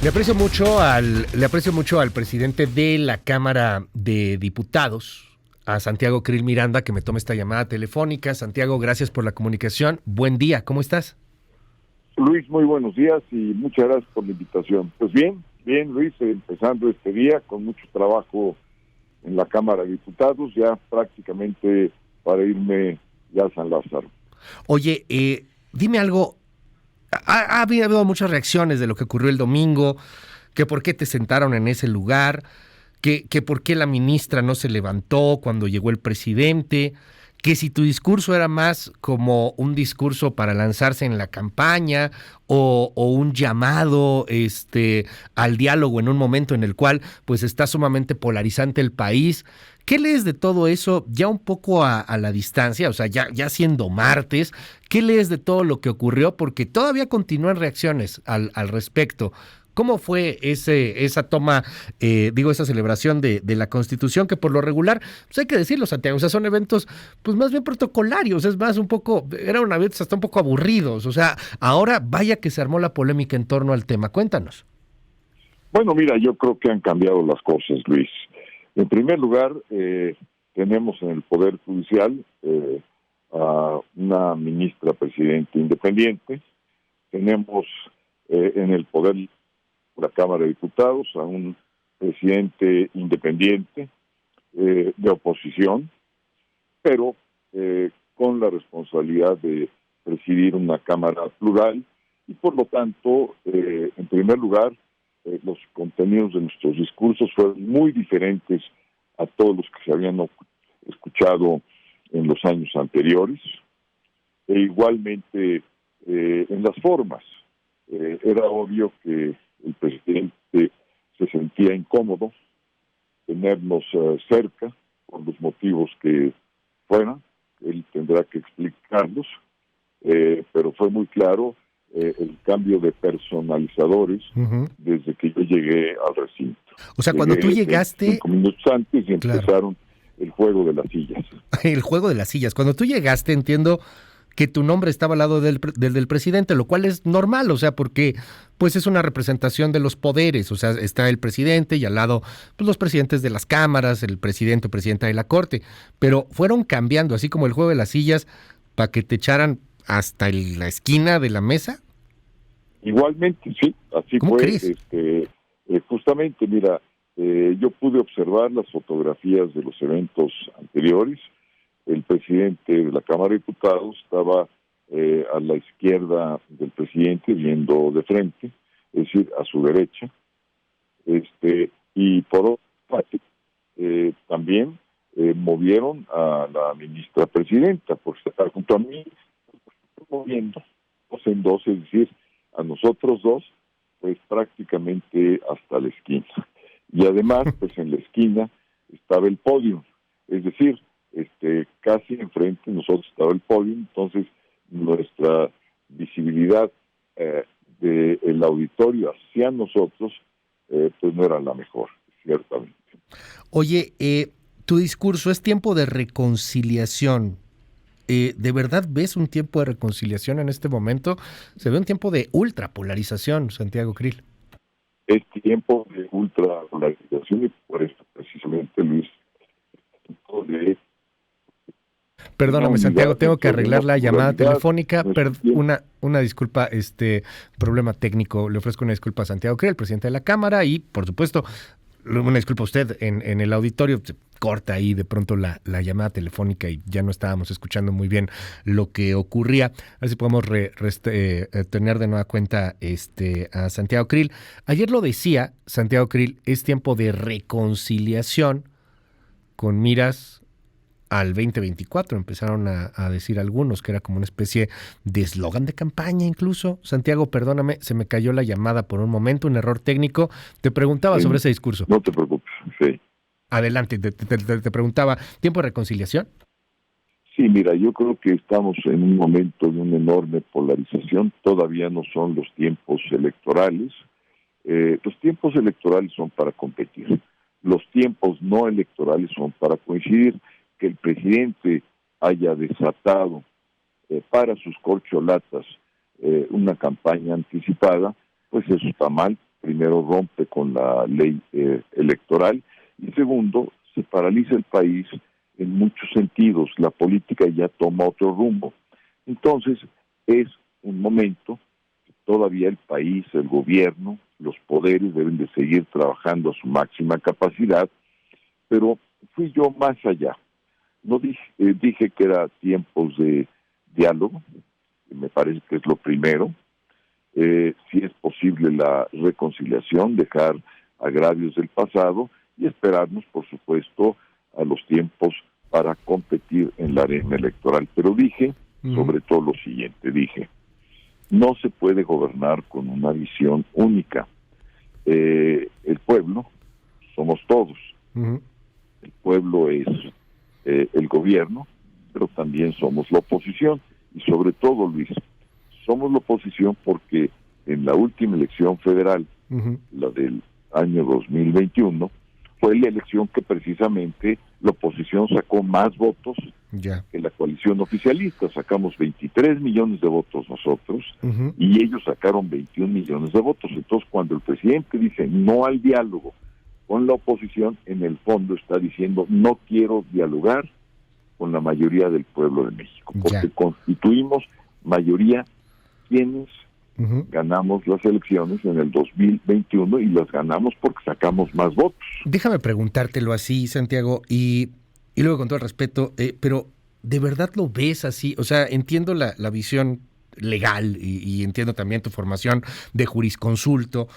Le aprecio mucho al presidente de la Cámara de Diputados, a Santiago Krill Miranda, que me tome esta llamada telefónica. Santiago, gracias por la comunicación. Buen día, ¿cómo estás? Luis, muy buenos días y muchas gracias por la invitación. Pues bien, Luis, empezando este día con mucho trabajo en la Cámara de Diputados, ya prácticamente para irme ya a San Lázaro. Oye, dime algo. Ha habido muchas reacciones de lo que ocurrió el domingo, que por qué te sentaron en ese lugar, que por qué la ministra no se levantó cuando llegó el presidente, que si tu discurso era más como un discurso para lanzarse en la campaña o un llamado al diálogo en un momento en el cual pues está sumamente polarizante el país. ¿Qué lees de todo eso ya un poco a la distancia? O sea, ya siendo martes, ¿qué lees de todo lo que ocurrió? Porque todavía continúan reacciones al respecto. ¿Cómo fue esa toma, esa celebración de la Constitución, que por lo regular, pues hay que decirlo, Santiago, o sea, son eventos pues más bien protocolarios, es más eran eventos hasta un poco aburridos, o sea, ahora vaya que se armó la polémica en torno al tema, cuéntanos. Bueno, mira, yo creo que han cambiado las cosas, Luis. En primer lugar, tenemos en el Poder Judicial a una ministra presidenta independiente, tenemos en el Poder la Cámara de Diputados a un presidente independiente de oposición, pero con la responsabilidad de presidir una Cámara plural y por lo tanto, en primer lugar, los contenidos de nuestros discursos fueron muy diferentes a todos los que se habían escuchado en los años anteriores, e igualmente en las formas. Era obvio que el presidente se sentía incómodo tenernos cerca por los motivos que fueran, él tendrá que explicarlos, pero fue muy claro el cambio de personalizadores desde que yo llegué al recinto. O sea, cuando tú llegaste... 5 minutos antes y claro, empezaron el juego de las sillas. El juego de las sillas. Cuando tú llegaste, entiendo que tu nombre estaba al lado del presidente, lo cual es normal, o sea, porque pues es una representación de los poderes, o sea, está el presidente y al lado pues los presidentes de las cámaras, el presidente o presidenta de la Corte, pero fueron cambiando, así como el juego de las sillas, para que te echaran hasta la esquina de la mesa. Igualmente, sí, así ¿Cómo fue. crees? Justamente, mira, yo pude observar las fotografías de los eventos anteriores. El presidente de la Cámara de Diputados estaba a la izquierda del presidente, viendo de frente, es decir, a su derecha. Y por otra parte, también movieron a la ministra presidenta, por estar junto a mí, moviendo dos en dos, es decir, a nosotros dos, pues prácticamente hasta la esquina. Y además, pues en la esquina estaba el podio, es decir, casi enfrente de nosotros estaba el podio, entonces nuestra visibilidad del auditorio hacia nosotros, pues no era la mejor, ciertamente. Oye, tu discurso es tiempo de reconciliación. ¿De verdad ves un tiempo de reconciliación en este momento? Se ve un tiempo de ultrapolarización, Santiago Krill. Es tiempo de ultrapolarización y por eso precisamente, Luis, Perdóname, Santiago, tengo que arreglar la llamada telefónica. Una disculpa, problema técnico. Le ofrezco una disculpa a Santiago Krill, el presidente de la Cámara, y por supuesto, una disculpa a usted en el auditorio. Se corta ahí de pronto la llamada telefónica y ya no estábamos escuchando muy bien lo que ocurría. A ver si podemos tener de nueva cuenta a Santiago Krill. Ayer lo decía Santiago Krill, es tiempo de reconciliación con miras al 2024, empezaron a decir algunos que era como una especie de eslogan de campaña incluso. Santiago, perdóname, se me cayó la llamada por un momento, un error técnico. Te preguntaba sobre ese discurso. No te preocupes, sí. Adelante, te preguntaba, ¿tiempo de reconciliación? Sí, mira, yo creo que estamos en un momento de una enorme polarización, todavía no son los tiempos electorales. Los tiempos electorales son para competir, los tiempos no electorales son para coincidir. Que el presidente haya desatado para sus corcholatas una campaña anticipada, pues eso está mal, primero rompe con la ley electoral y segundo, se paraliza el país en muchos sentidos. La política ya toma otro rumbo. Entonces, es un momento que todavía el país, el gobierno, los poderes deben de seguir trabajando a su máxima capacidad, pero fui yo más allá. No dije que era tiempos de diálogo, me parece que es lo primero. Si es posible la reconciliación, dejar agravios del pasado y esperarnos, por supuesto, a los tiempos para competir en la arena electoral. Pero dije, sobre todo lo siguiente, no se puede gobernar con una visión única. El pueblo somos todos. El pueblo es el gobierno, pero también somos la oposición. Y sobre todo, Luis, somos la oposición porque en la última elección federal, la del año 2021, fue la elección que precisamente la oposición sacó más votos que la coalición oficialista. Sacamos 23 millones de votos nosotros y ellos sacaron 21 millones de votos. Entonces, cuando el presidente dice no al diálogo con la oposición, en el fondo está diciendo no quiero dialogar con la mayoría del pueblo de México, porque constituimos mayoría quienes ganamos las elecciones en el 2021 y las ganamos porque sacamos más votos. Déjame preguntártelo así, Santiago, y luego con todo el respeto, pero ¿de verdad lo ves así? O sea, entiendo la visión legal y entiendo también tu formación de jurisconsulto,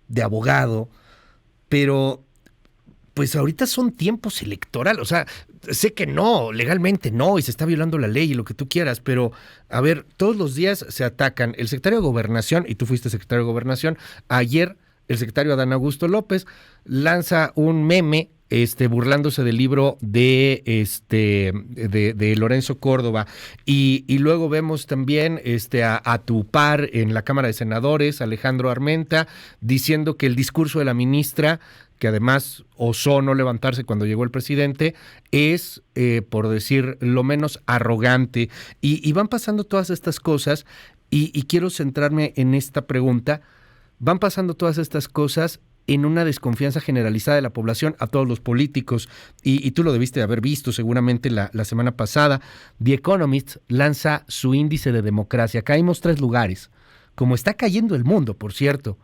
de abogado, pero pues ahorita son tiempos electorales, o sea, sé que no, legalmente no, y se está violando la ley y lo que tú quieras, pero a ver, todos los días se atacan. El secretario de Gobernación, y tú fuiste secretario de Gobernación, ayer el secretario Adán Augusto López lanza un meme burlándose del libro de Lorenzo Córdoba, y luego vemos también a tu par en la Cámara de Senadores, Alejandro Armenta, diciendo que el discurso de la ministra, que además osó no levantarse cuando llegó el presidente, es, por decir lo menos, arrogante. Y van pasando todas estas cosas, y quiero centrarme en esta pregunta. Van pasando todas estas cosas en una desconfianza generalizada de la población a todos los políticos, y tú lo debiste haber visto seguramente la semana pasada. The Economist lanza su índice de democracia. Caímos 3 lugares, como está cayendo el mundo, por cierto.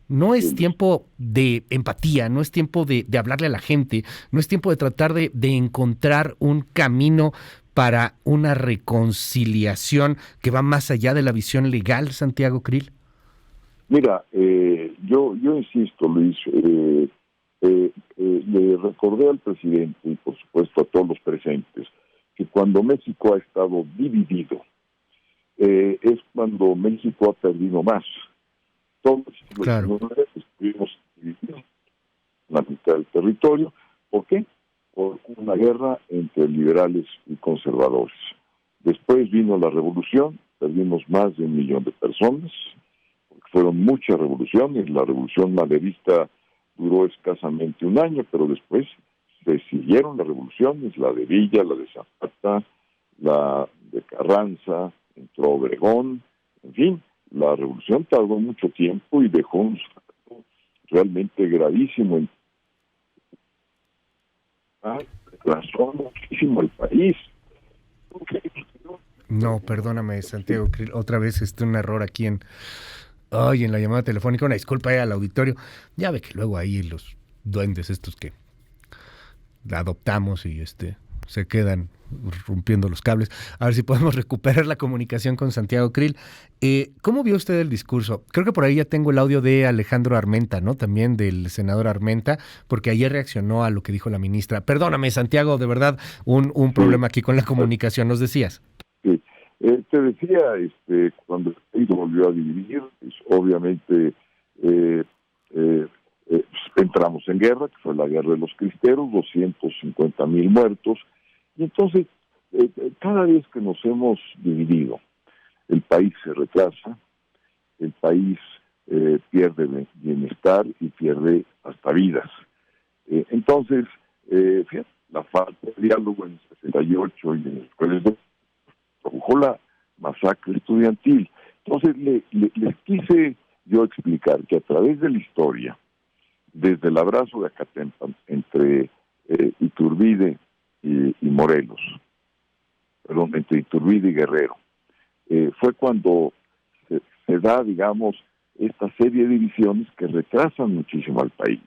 No es tiempo de empatía, no es tiempo de hablarle a la gente, no es tiempo de tratar de encontrar un camino para una reconciliación que va más allá de la visión legal, Santiago Krill. Mira, yo insisto, Luis, le recordé al presidente y por supuesto a todos los presentes que cuando México ha estado dividido, es cuando México ha perdido más. Todos los estuvimos divididos la mitad del territorio. ¿Por qué? Por una guerra entre liberales y conservadores. Después vino la revolución, perdimos más de 1 millón de personas, porque fueron muchas revoluciones. La revolución maderista duró escasamente 1 año, pero después se siguieron las revoluciones, la de Villa, la de Zapata, la de Carranza, entró Obregón, en fin. La revolución tardó mucho tiempo y dejó un saldo realmente gravísimo. Retrasó muchísimo el país. No, perdóname, Santiago, otra vez un error aquí en la llamada telefónica. Una disculpa al auditorio. Ya ve que luego ahí los duendes estos que adoptamos y se quedan rompiendo los cables. A ver si podemos recuperar la comunicación con Santiago Krill. ¿Cómo vio usted el discurso? Creo que por ahí ya tengo el audio de Alejandro Armenta, ¿no? También del senador Armenta, porque ayer reaccionó a lo que dijo la ministra. Perdóname, Santiago, de verdad, un problema aquí con la comunicación, nos decías. Sí, te decía, cuando el país volvió a dividir, pues, obviamente entramos en guerra, que fue la guerra de los cristeros, 250,000 muertos, y entonces cada vez que nos hemos dividido, el país se retrasa, el país pierde bienestar y pierde hasta vidas. Entonces, fíjate, la falta de diálogo en el 68 y en el produjo la masacre estudiantil. Entonces les quise yo explicar que a través de la historia, desde el abrazo de Acatempan entre Iturbide y Morelos, perdón, entre Iturbide y Guerrero, fue cuando se da, digamos, esta serie de divisiones que retrasan muchísimo al país.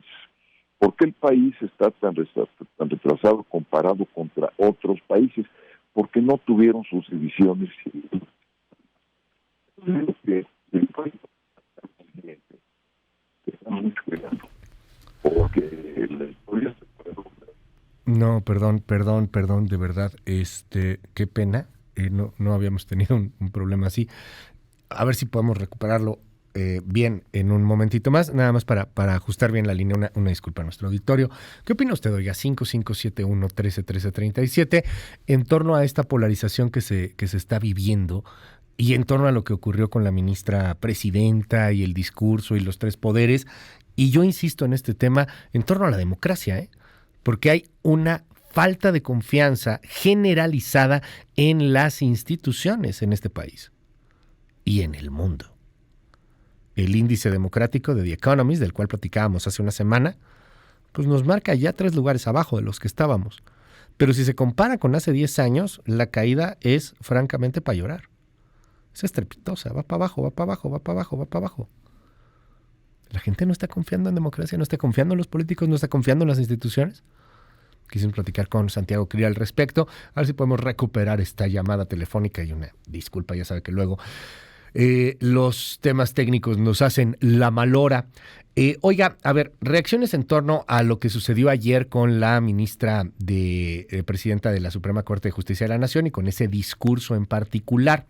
¿Por qué el país está tan retrasado comparado contra otros países? Porque no tuvieron sus divisiones civiles. Porque la historia se puede... No, perdón, de verdad, qué pena, no habíamos tenido un problema así. A ver si podemos recuperarlo bien en un momentito más, nada más para ajustar bien la línea, una disculpa a nuestro auditorio. ¿Qué opina usted, oiga? 5571-131337, en torno a esta polarización que se está viviendo y en torno a lo que ocurrió con la ministra presidenta y el discurso y los tres poderes. Y yo insisto en este tema en torno a la democracia, porque hay una falta de confianza generalizada en las instituciones en este país y en el mundo. El índice democrático de The Economist, del cual platicábamos hace una semana, pues nos marca ya 3 lugares abajo de los que estábamos. Pero si se compara con hace 10 años, la caída es francamente para llorar. Es estrepitosa, va para abajo, va para abajo, va para abajo, va para abajo. La gente no está confiando en democracia, no está confiando en los políticos, no está confiando en las instituciones. Quisimos platicar con Santiago Krill al respecto, a ver si podemos recuperar esta llamada telefónica. Y una disculpa, ya sabe que luego los temas técnicos nos hacen la malhora. Oiga, a ver, reacciones en torno a lo que sucedió ayer con la ministra presidenta de la Suprema Corte de Justicia de la Nación y con ese discurso en particular.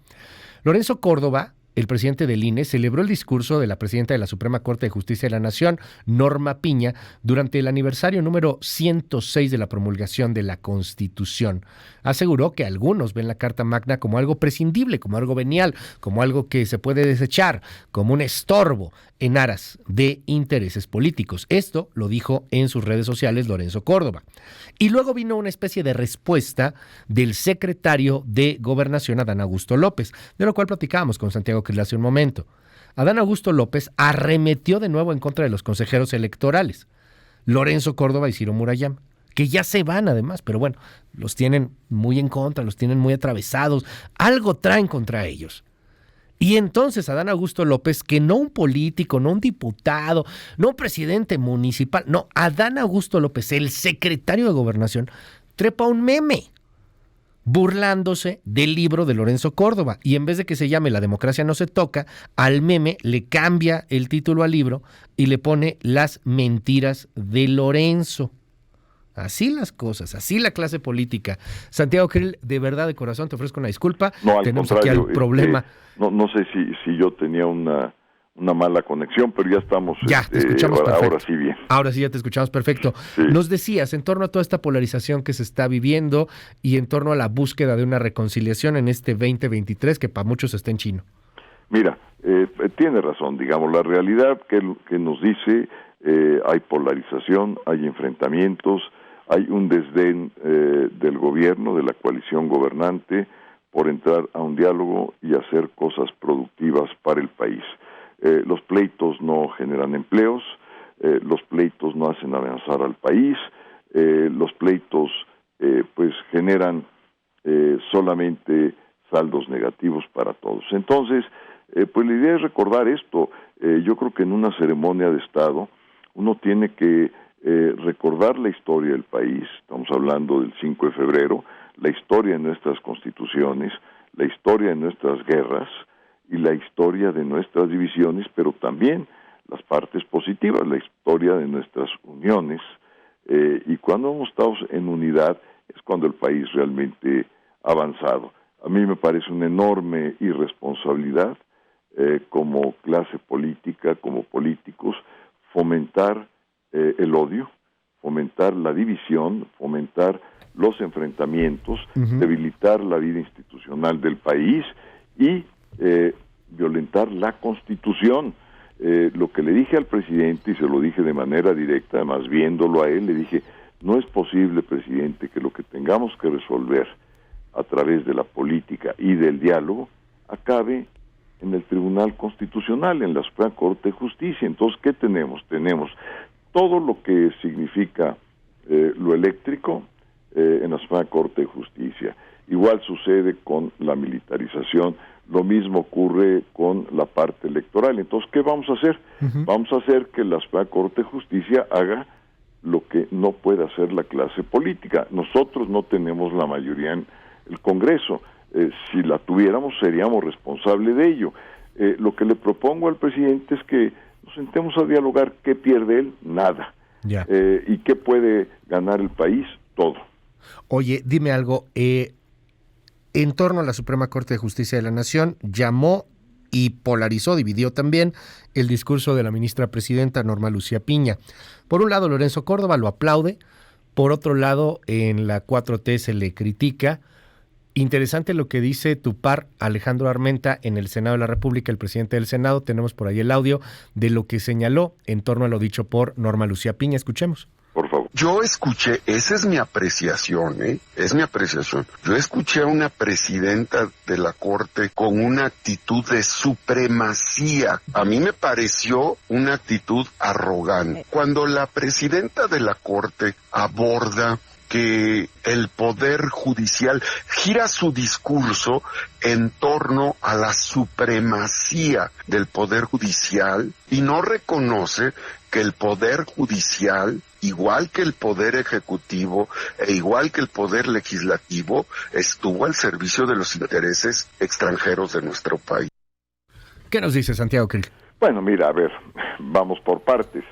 Lorenzo Córdoba, el presidente del INE, celebró el discurso de la presidenta de la Suprema Corte de Justicia de la Nación, Norma Piña, durante el aniversario número 106 de la promulgación de la Constitución. Aseguró que algunos ven la Carta Magna como algo prescindible, como algo venial, como algo que se puede desechar, como un estorbo en aras de intereses políticos. Esto lo dijo en sus redes sociales Lorenzo Córdoba. Y luego vino una especie de respuesta del secretario de Gobernación, Adán Augusto López, de lo cual platicábamos con Santiago Krill hace un momento. Adán Augusto López arremetió de nuevo en contra de los consejeros electorales, Lorenzo Córdoba y Ciro Murayama, que ya se van además, pero bueno, los tienen muy en contra, los tienen muy atravesados, algo traen contra ellos. Y entonces Adán Augusto López, que no un político, no un diputado, no un presidente municipal, no, Adán Augusto López, el secretario de Gobernación, trepa un meme burlándose del libro de Lorenzo Córdoba. Y en vez de que se llame La democracia no se toca, al meme le cambia el título al libro y le pone Las mentiras de Lorenzo. Así las cosas, así la clase política. Santiago Krill, de verdad, de corazón, te ofrezco una disculpa. No, tenemos aquí el problema. No sé si yo tenía una mala conexión, pero ya estamos. Ya, te escuchamos perfecto. Ahora sí bien. Ahora sí ya te escuchamos perfecto. Sí. Nos decías, en torno a toda esta polarización que se está viviendo y en torno a la búsqueda de una reconciliación en este 2023 que para muchos está en chino. Mira, tiene razón, digamos, la realidad que nos dice, hay polarización, hay enfrentamientos, hay un desdén del gobierno, de la coalición gobernante, por entrar a un diálogo y hacer cosas productivas para el país. Los pleitos no generan empleos, los pleitos no hacen avanzar al país, los pleitos pues generan solamente saldos negativos para todos. Entonces, pues la idea es recordar esto. Yo creo que en una ceremonia de Estado uno tiene que recordar la historia del país. Estamos hablando del 5 de febrero, la historia de nuestras constituciones, la historia de nuestras guerras y la historia de nuestras divisiones, pero también las partes positivas, la historia de nuestras uniones. Y cuando hemos estado en unidad es cuando el país realmente ha avanzado. A mí me parece una enorme irresponsabilidad como clase política, como políticos, fomentar el odio, fomentar la división, fomentar los enfrentamientos, debilitar la vida institucional del país y violentar la Constitución. Lo que le dije al presidente, y se lo dije de manera directa, además viéndolo a él, le dije, no es posible, presidente, que lo que tengamos que resolver a través de la política y del diálogo acabe en el Tribunal Constitucional, en la Suprema Corte de Justicia. Entonces, ¿qué tenemos? Tenemos todo lo que significa lo eléctrico en la Suprema Corte de Justicia. Igual sucede con la militarización, lo mismo ocurre con la parte electoral. Entonces, ¿qué vamos a hacer? Vamos a hacer que la Suprema Corte de Justicia haga lo que no puede hacer la clase política. Nosotros no tenemos la mayoría en el Congreso. Si la tuviéramos, seríamos responsables de ello. Lo que le propongo al presidente es que nos sentemos a dialogar. ¿Qué pierde él? Nada. Ya. ¿Y qué puede ganar el país? Todo. Oye, dime algo. En torno a la Suprema Corte de Justicia de la Nación, llamó y polarizó, dividió también el discurso de la ministra presidenta Norma Lucía Piña. Por un lado, Lorenzo Córdoba lo aplaude, por otro lado, en la 4T se le critica. Interesante lo que dice tu par Alejandro Armenta en el Senado de la República, el presidente del Senado. Tenemos por ahí el audio de lo que señaló en torno a lo dicho por Norma Lucía Piña. Escuchemos. Por favor. Yo escuché, esa es mi apreciación, es mi apreciación. Yo escuché a una presidenta de la Corte con una actitud de supremacía. A mí me pareció una actitud arrogante. Cuando la presidenta de la Corte aborda que el Poder Judicial gira su discurso en torno a la supremacía del Poder Judicial y no reconoce que el Poder Judicial, igual que el Poder Ejecutivo e igual que el Poder Legislativo, estuvo al servicio de los intereses extranjeros de nuestro país. ¿Qué nos dice Santiago Krill? Bueno, mira, a ver, vamos por partes.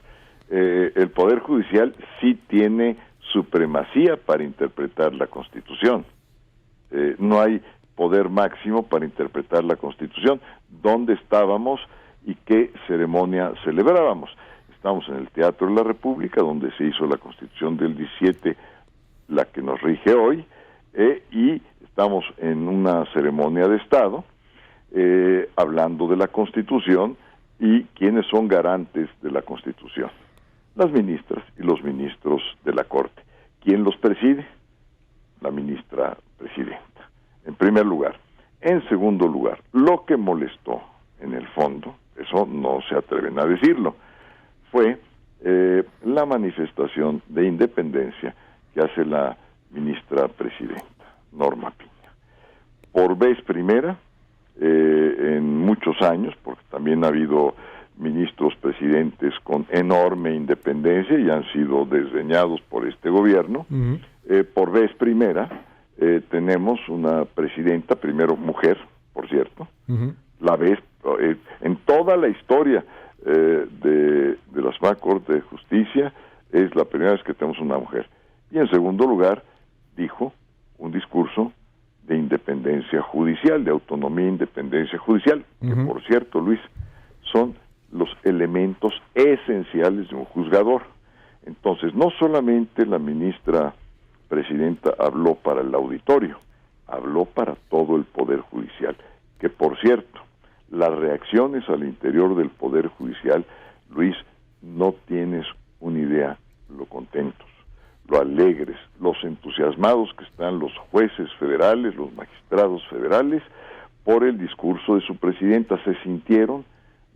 El Poder Judicial sí tiene supremacía para interpretar la Constitución. No hay poder máximo para interpretar la Constitución. ¿Dónde estábamos y qué ceremonia celebrábamos? Estamos en el Teatro de la República, donde se hizo la Constitución del 17, la que nos rige hoy, y estamos en una ceremonia de Estado, hablando de la Constitución y quiénes son garantes de la Constitución. Las ministras y los ministros de la Corte. ¿Quién los preside? La ministra presidenta, en primer lugar. En segundo lugar, lo que molestó, en el fondo, eso no se atreven a decirlo, fue la manifestación de independencia que hace la ministra presidenta, Norma Piña. Por vez primera, en muchos años, porque también ha habido ministros presidentes con enorme independencia y han sido desdeñados por este gobierno. Por vez primera tenemos una presidenta, primero mujer, por cierto, la vez en toda la historia de la Suprema Corte de Justicia es la primera vez que tenemos una mujer. Y en segundo lugar dijo un discurso de independencia judicial, de autonomía e independencia judicial, que por cierto, Luis, son los elementos esenciales de un juzgador. Entonces, no solamente la ministra presidenta habló para el auditorio, habló para todo el Poder Judicial, que por cierto, las reacciones al interior del Poder Judicial, Luis, no tienes una idea lo contentos, lo alegres, los entusiasmados que están los jueces federales, los magistrados federales, por el discurso de su presidenta. Se sintieron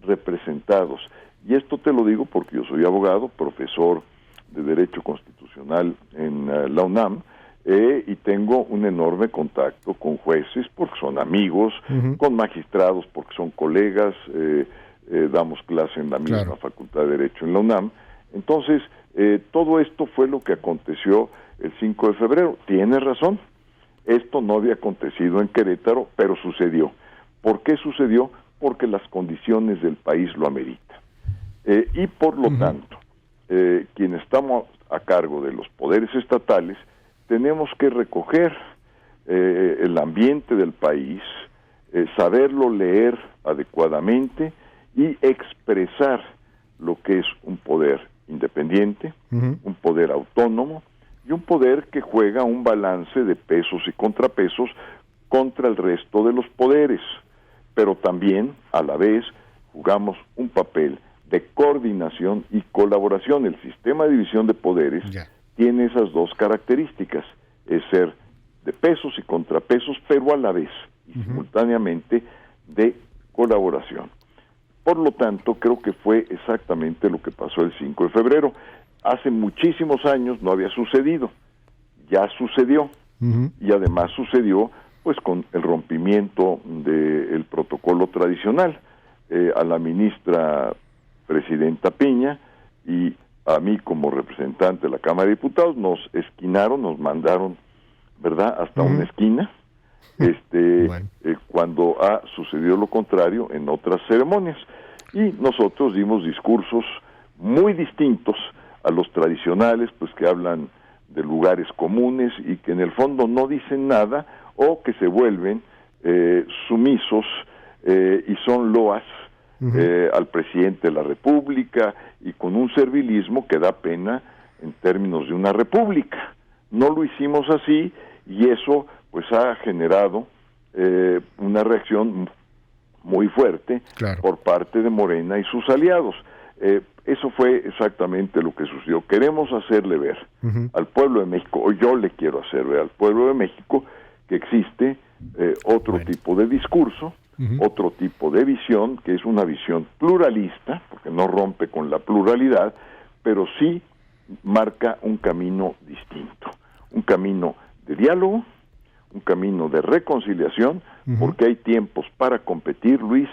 representados. Y esto te lo digo porque yo soy abogado, profesor de Derecho Constitucional en la UNAM, y tengo un enorme contacto con jueces porque son amigos, con magistrados porque son colegas, damos clase en la misma Facultad de Derecho en la UNAM. Entonces, todo esto fue lo que aconteció el 5 de febrero. Tienes razón, esto no había acontecido en Querétaro, pero sucedió. ¿Por qué sucedió? Porque las condiciones del país lo ameritan. Y por lo tanto, quienes estamos a cargo de los poderes estatales, tenemos que recoger el ambiente del país, saberlo leer adecuadamente y expresar lo que es un poder independiente, un poder autónomo y un poder que juega un balance de pesos y contrapesos contra el resto de los poderes, pero también a la vez jugamos un papel de coordinación y colaboración. El sistema de división de poderes tiene esas dos características, es ser de pesos y contrapesos, pero a la vez y simultáneamente de colaboración. Por lo tanto, creo que fue exactamente lo que pasó el 5 de febrero. Hace muchísimos años no había sucedido, ya sucedió, y además sucedió pues con el rompimiento del protocolo tradicional. A la ministra presidenta Piña y a mí como representante de la Cámara de Diputados nos esquinaron, nos mandaron, ¿verdad?, hasta una esquina, bueno. Cuando ha sucedido lo contrario en otras ceremonias. Y nosotros dimos discursos muy distintos a los tradicionales, pues que hablan de lugares comunes y que en el fondo no dicen nada o que se vuelven sumisos y son loas al presidente de la República y con un servilismo que da pena en términos de una república. No lo hicimos así y eso pues ha generado una reacción muy fuerte, claro, por parte de Morena y sus aliados. Eso fue exactamente lo que sucedió. Queremos hacerle ver al pueblo de México, o yo le quiero hacer ver al pueblo de México, que existe otro tipo de discurso, otro tipo de visión, que es una visión pluralista, porque no rompe con la pluralidad, pero sí marca un camino distinto, un camino de diálogo, un camino de reconciliación, porque hay tiempos para competir, Luis,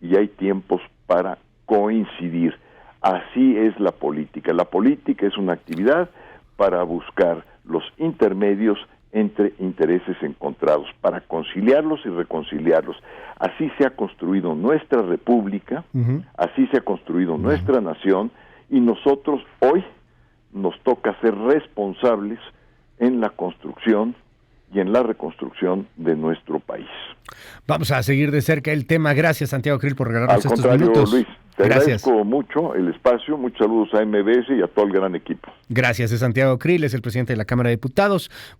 y hay tiempos para coincidir. Así es la política. La política es una actividad para buscar los intermedios entre intereses encontrados, para conciliarlos y reconciliarlos. Así se ha construido nuestra república, así se ha construido nuestra nación, y nosotros hoy nos toca ser responsables en la construcción y en la reconstrucción de nuestro país. Vamos a seguir de cerca el tema. Gracias, Santiago Krill, por regalarnos estos minutos. Al contrario, Luis, te agradezco mucho el espacio. Muchos saludos a MBS y a todo el gran equipo. Gracias, es Santiago Krill, es el presidente de la Cámara de Diputados.